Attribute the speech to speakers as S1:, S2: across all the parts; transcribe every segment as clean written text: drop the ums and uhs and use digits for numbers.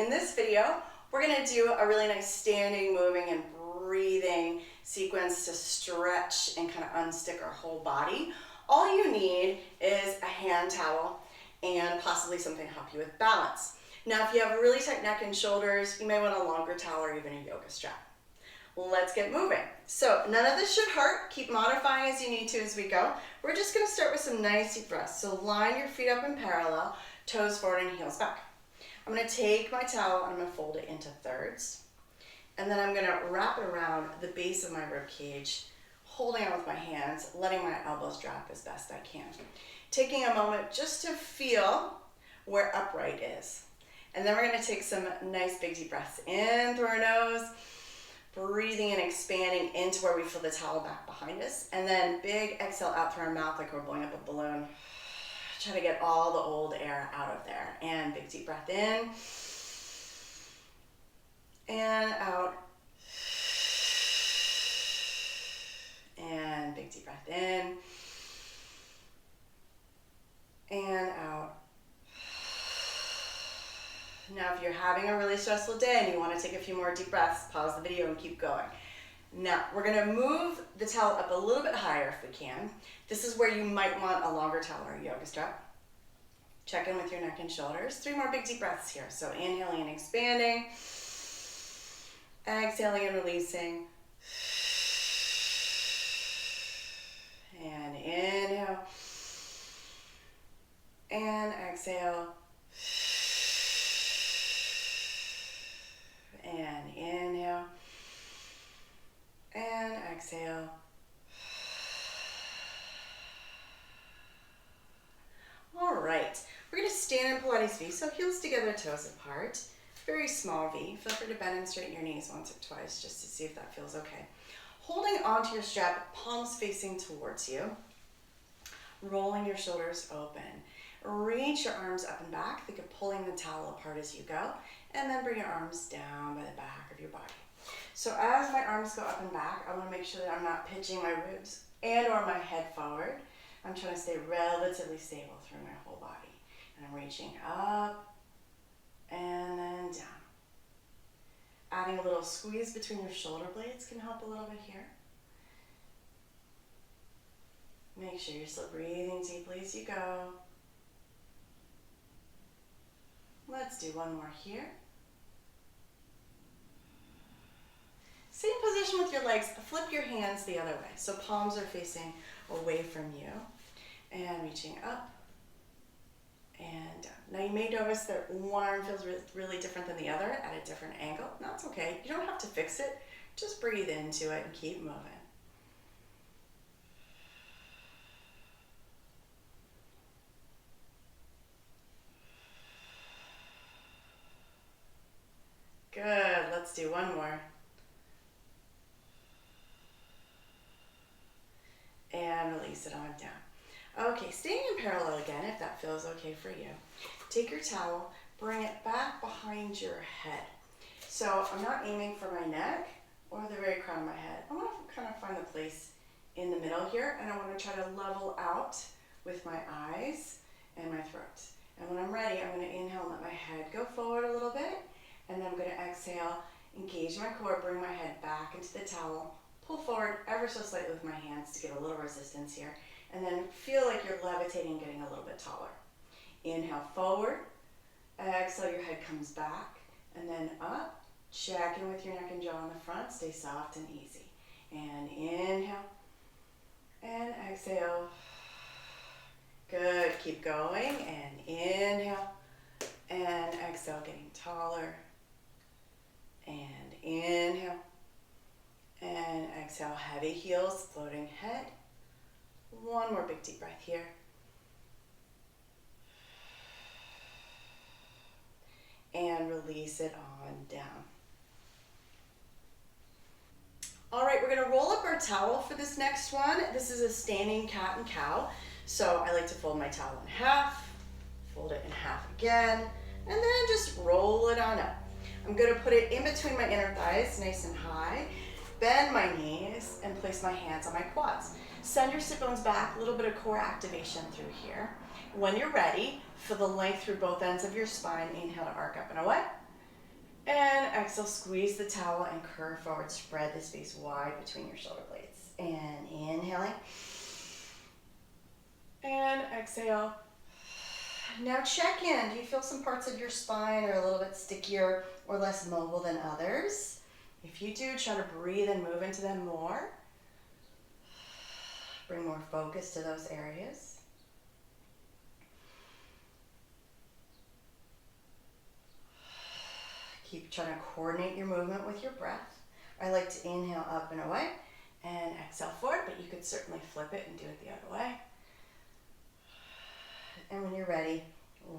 S1: In this video, we're going to do a really nice standing, moving, and breathing sequence to stretch and kind of unstick our whole body. All you need is a hand towel and possibly something to help you with balance. Now, if you have a really tight neck and shoulders, you may want a longer towel or even a yoga strap. Let's get moving. So none of this should hurt. Keep modifying as you need to as we go. We're just going to start with some nice deep breaths. So line your feet up in parallel, toes forward and heels back. I'm going to take my towel and I'm going to fold it into thirds. And then I'm going to wrap it around the base of my rib cage, holding on with my hands, letting my elbows drop as best I can. Taking a moment just to feel where upright is. And then we're going to take some nice big deep breaths in through our nose, breathing and expanding into where we feel the towel back behind us. And then big exhale out through our mouth like we're blowing up a balloon. Try to get all the old air out of there. And big deep breath in. And out. And big deep breath in. And out. Now, if you're having a really stressful day and you want to take a few more deep breaths, pause the video and keep going. Now, we're going to move the towel up a little bit higher if we can. This is where you might want a longer towel or a yoga strap. Check in with your neck and shoulders. 3 more big deep breaths here. So inhaling and expanding. Exhaling and releasing. And inhale. And exhale. And inhale. And exhale. All right, we're going to stand in Pilates V, so heels together, toes apart. Very small V. Feel free to bend and straighten your knees once or twice just to see if that feels okay. Holding onto your strap, palms facing towards you. Rolling your shoulders open. Reach your arms up and back. Think of pulling the towel apart as you go. And then bring your arms down by the back of your body. So as my arms go up and back, I want to make sure that I'm not pitching my ribs and or my head forward. I'm trying to stay relatively stable through my whole body. And I'm reaching up and then down. Adding a little squeeze between your shoulder blades can help a little bit here. Make sure you're still breathing deeply as you go. Let's do one more here. Same position with your legs. Flip your hands the other way. So palms are facing away from you. And reaching up and down. Now you may notice that one arm feels really different than the other at a different angle. That's okay. You don't have to fix it. Just breathe into it and keep moving. Good. Let's do one more. And release it on down. Okay, staying in parallel again, if that feels okay for you. Take your towel, bring it back behind your head. So I'm not aiming for my neck or the very crown of my head. I want to kind of find a place in the middle here, and I want to try to level out with my eyes and my throat. And when I'm ready, I'm going to inhale and let my head go forward a little bit, and then I'm going to exhale, engage my core, bring my head back into the towel, pull forward ever so slightly with my hands to get a little resistance here. And then feel like you're levitating, getting a little bit taller. Inhale forward. Exhale, your head comes back. And then up. Check in with your neck and jaw in the front. Stay soft and easy. And inhale. And exhale. Good. Keep going. And inhale. And exhale, getting taller. And inhale. And exhale, heavy heels, floating head. One more big deep breath here. And release it on down. All right, we're gonna roll up our towel for this next one. This is a standing cat and cow. So I like to fold my towel in half, fold it in half again, and then just roll it on up. I'm gonna put it in between my inner thighs, nice and high. Bend my knees and place my hands on my quads. Send your sit bones back, a little bit of core activation through here. When you're ready, feel the length through both ends of your spine. Inhale to arc up and away. And exhale, squeeze the towel and curve forward. Spread the space wide between your shoulder blades. And inhaling. And exhale. Now check in. Do you feel some parts of your spine are a little bit stickier or less mobile than others? If you do, try to breathe and move into them more. Bring more focus to those areas. Keep trying to coordinate your movement with your breath. I like to inhale up and away and exhale forward, but you could certainly flip it and do it the other way. And when you're ready,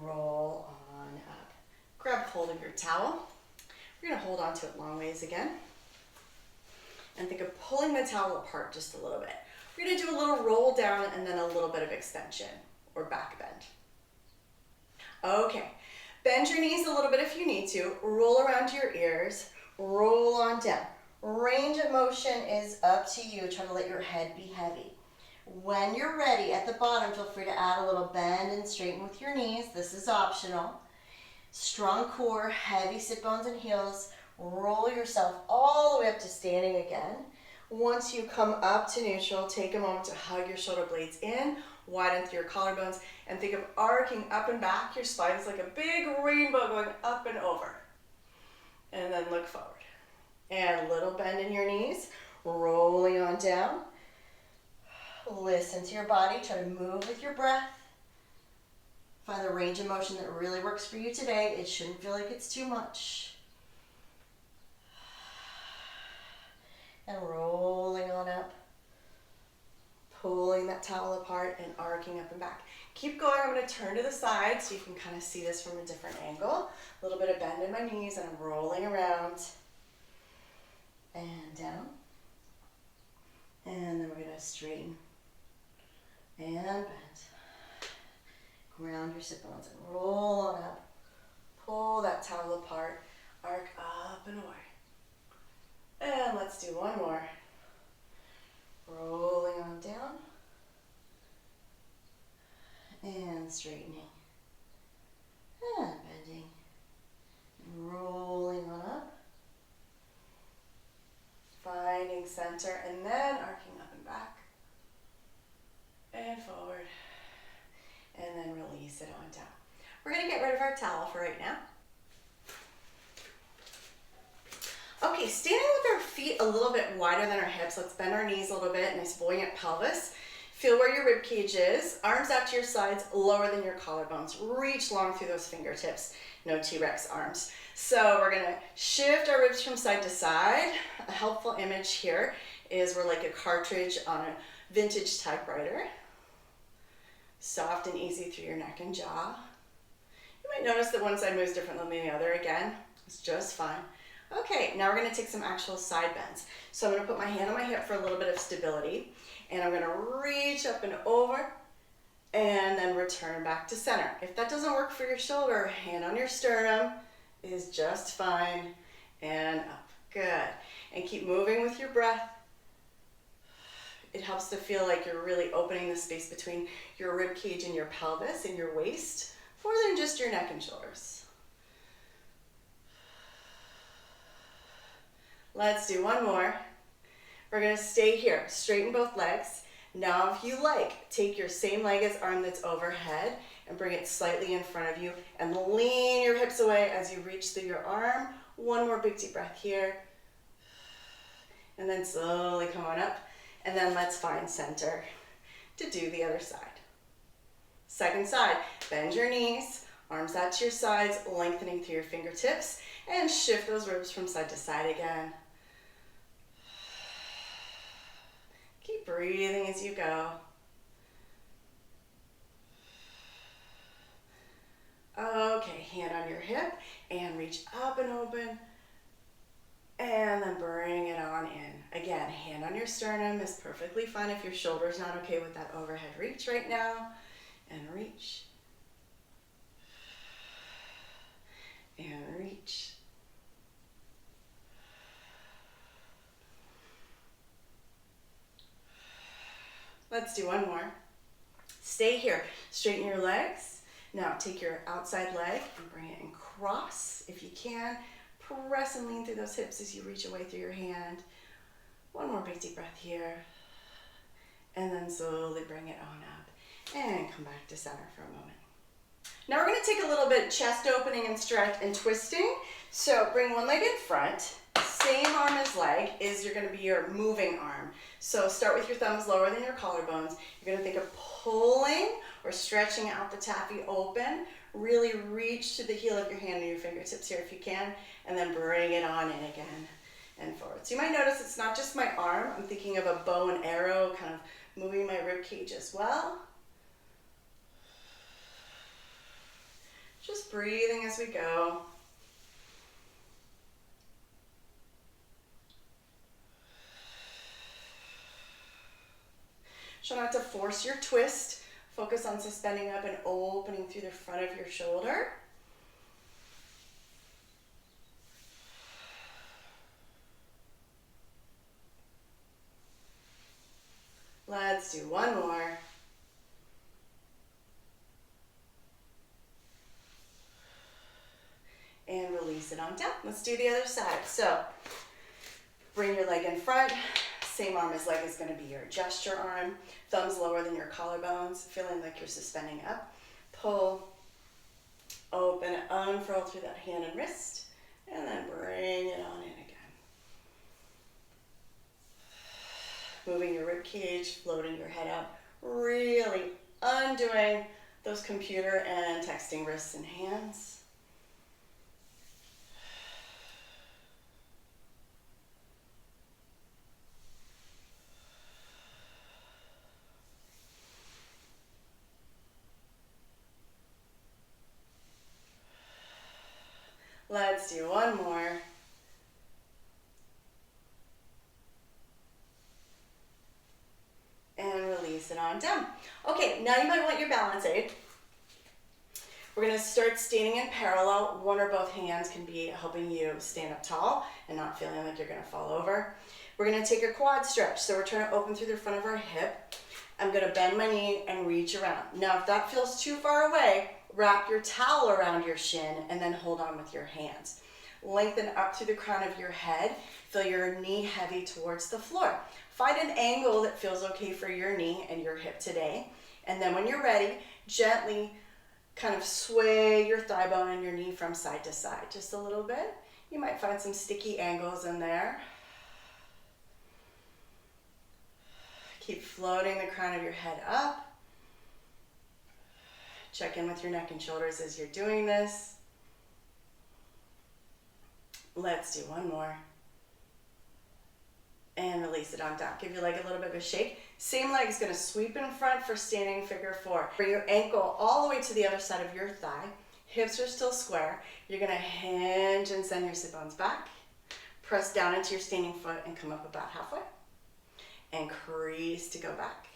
S1: roll on up. Grab hold of your towel. We're going to hold on to it long ways again. And think of pulling the towel apart just a little bit. We're going to do a little roll down and then a little bit of extension or back bend. Okay, bend your knees a little bit if you need to. Roll around to your ears. Roll on down. Range of motion is up to you. Try to let your head be heavy. When you're ready, at the bottom, feel free to add a little bend and straighten with your knees. This is optional. Strong core, heavy sit bones and heels. Roll yourself all the way up to standing again. Once you come up to neutral, take a moment to hug your shoulder blades in, widen through your collarbones, and think of arcing up and back. Your spine is like a big rainbow going up and over. And then look forward. And a little bend in your knees, rolling on down. Listen to your body. Try to move with your breath. Find the range of motion that really works for you today. It shouldn't feel like it's too much. And rolling on up. Pulling that towel apart and arcing up and back. Keep going. I'm going to turn to the side so you can kind of see this from a different angle. A little bit of bend in my knees and I'm rolling around. And down. And then we're going to straighten. And bend. Ground your sit bones and roll on up. Pull that towel apart. Arc up and away. And let's do one more. Rolling on down. And straightening. And bending. And rolling on up. Finding center and then arcing up and back. And forward. And then release it on down. We're going to get rid of our towel for right now. Okay, standing with our feet a little bit wider than our hips. Let's bend our knees a little bit. Nice buoyant pelvis. Feel where your rib cage is. Arms out to your sides, lower than your collarbones. Reach long through those fingertips. No T-Rex arms. So we're going to shift our ribs from side to side. A helpful image here is we're like a cartridge on a vintage typewriter. Soft and easy through your neck and jaw. You might notice that one side moves differently than the other. Again, it's just fine. Okay, now we're going to take some actual side bends. So I'm going to put my hand on my hip for a little bit of stability. And I'm going to reach up and over and then return back to center. If that doesn't work for your shoulder, hand on your sternum is just fine. And up. Good. And keep moving with your breath. It helps to feel like you're really opening the space between your rib cage and your pelvis and your waist, more than just your neck and shoulders. Let's do one more. We're going to stay here. Straighten both legs. Now, if you like, take your same leg as arm that's overhead and bring it slightly in front of you and lean your hips away as you reach through your arm. One more big deep breath here. And then slowly come on up. And then let's find center to do the other side. Second side, bend your knees, arms out to your sides, lengthening through your fingertips, and shift those ribs from side to side again. Keep breathing as you go. Okay, hand on your hip and reach up and open. And then bring it on in. Again, hand on your sternum is perfectly fine if your shoulder's not okay with that overhead reach right now. And reach. And reach. Let's do one more. Stay here. Straighten your legs. Now take your outside leg and bring it in cross if you can. Press and lean through those hips as you reach away through your hand. One more big deep breath here. And then slowly bring it on up. And come back to center for a moment. Now we're going to take a little bit chest opening and stretch and twisting. So bring one leg in front. Same arm as leg is going to be your moving arm. So start with your thumbs lower than your collarbones. You're going to think of pulling or stretching out the taffy open. Really reach to the heel of your hand and your fingertips here if you can, and then bring it on in again and forward. So you might notice it's not just my arm. I'm thinking of a bow and arrow, kind of moving my rib cage as well. Just breathing as we go. Try not to force your twist. Focus on suspending up and opening through the front of your shoulder. Let's do one more. And release it on down. Let's do the other side. So bring your leg in front. Same arm as leg is going to be your gesture arm. Thumbs lower than your collarbones, feeling like you're suspending up. Pull, open, unfurl through that hand and wrist, and then bring it on in again. Moving your rib cage, floating your head up, really undoing those computer and texting wrists and hands. Let's do one more. And release it on down. Okay, now you might want your balance aid. We're going to start standing in parallel. One or both hands can be helping you stand up tall and not feeling like you're going to fall over. We're going to take a quad stretch. So we're trying to open through the front of our hip. I'm going to bend my knee and reach around. Now, if that feels too far away, wrap your towel around your shin and then hold on with your hands. Lengthen up through the crown of your head. Feel your knee heavy towards the floor. Find an angle that feels okay for your knee and your hip today. And then when you're ready, gently kind of sway your thigh bone and your knee from side to side just a little bit. You might find some sticky angles in there. Keep floating the crown of your head up. Check in with your neck and shoulders as you're doing this. Let's do one more. And release it on down. Give your leg a little bit of a shake. Same leg is going to sweep in front for standing figure four. Bring your ankle all the way to the other side of your thigh. Hips are still square. You're going to hinge and send your sit bones back. Press down into your standing foot and come up about halfway. And crease to go back.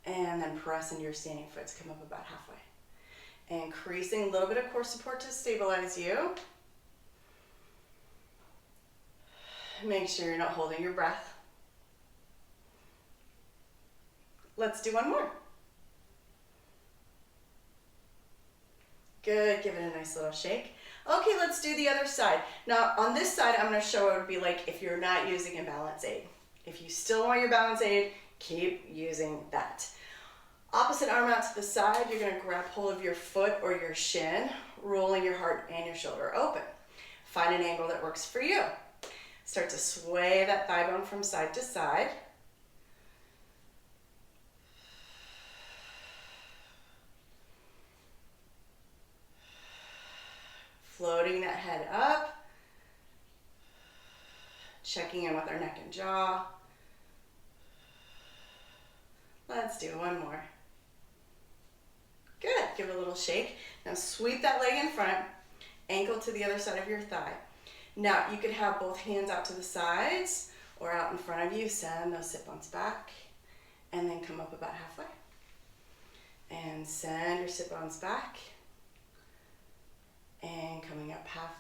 S1: And then press into your standing foot to come up about halfway. And creasing, a little bit of core support to stabilize you. Make sure you're not holding your breath. Let's do one more. Good, give it a nice little shake. Okay, let's do the other side. Now on this side, I'm going to show what it would be like if you're not using a balance aid. If you still want your balance aid, keep using that. Opposite arm out to the side, you're going to grab hold of your foot or your shin, rolling your heart and your shoulder open. Find an angle that works for you. Start to sway that thigh bone from side to side. Floating that head up. Checking in with our neck and jaw. Let's do one more. Good, give it a little shake. Now sweep that leg in front, ankle to the other side of your thigh. Now you could have both hands out to the sides or out in front of you. Send those sit bones back and then come up about halfway. And send your sit bones back and coming up halfway.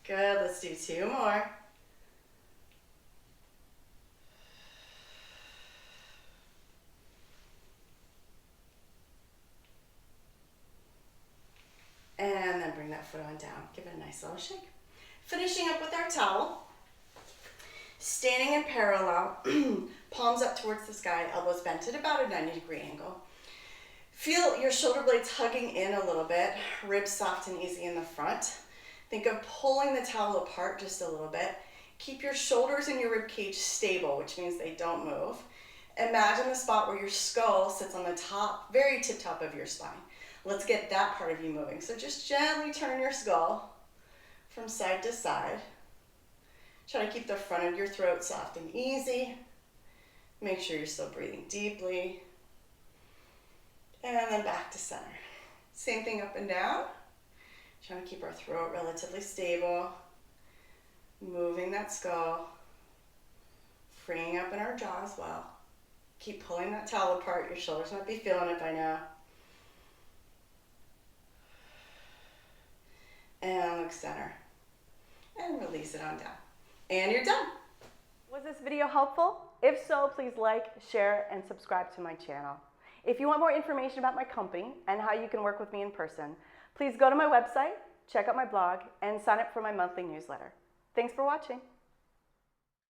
S1: Good, let's do two more. foot on down. Give it a nice little shake. Finishing up with our towel. Standing in parallel, palms up towards the sky, elbows bent at about a 90-degree angle. Feel your shoulder blades hugging in a little bit, ribs soft and easy in the front. Think of pulling the towel apart just a little bit. Keep your shoulders and your rib cage stable, which means they don't move. Imagine the spot where your skull sits on the top, very tip top of your spine. Let's get that part of you moving. So just gently turn your skull from side to side. Try to keep the front of your throat soft and easy. Make sure you're still breathing deeply. And then back to center. Same thing up and down. Trying to keep our throat relatively stable. Moving that skull. Freeing up in our jaw as well. Keep pulling that towel apart. Your shoulders might be feeling it by now. And look center. And release it on down. And you're done. Was this video helpful? If so, please like, share, and subscribe to my channel. If you want more information about my company and how you can work with me in person, please go to my website, check out my blog, and sign up for my monthly newsletter. Thanks for watching.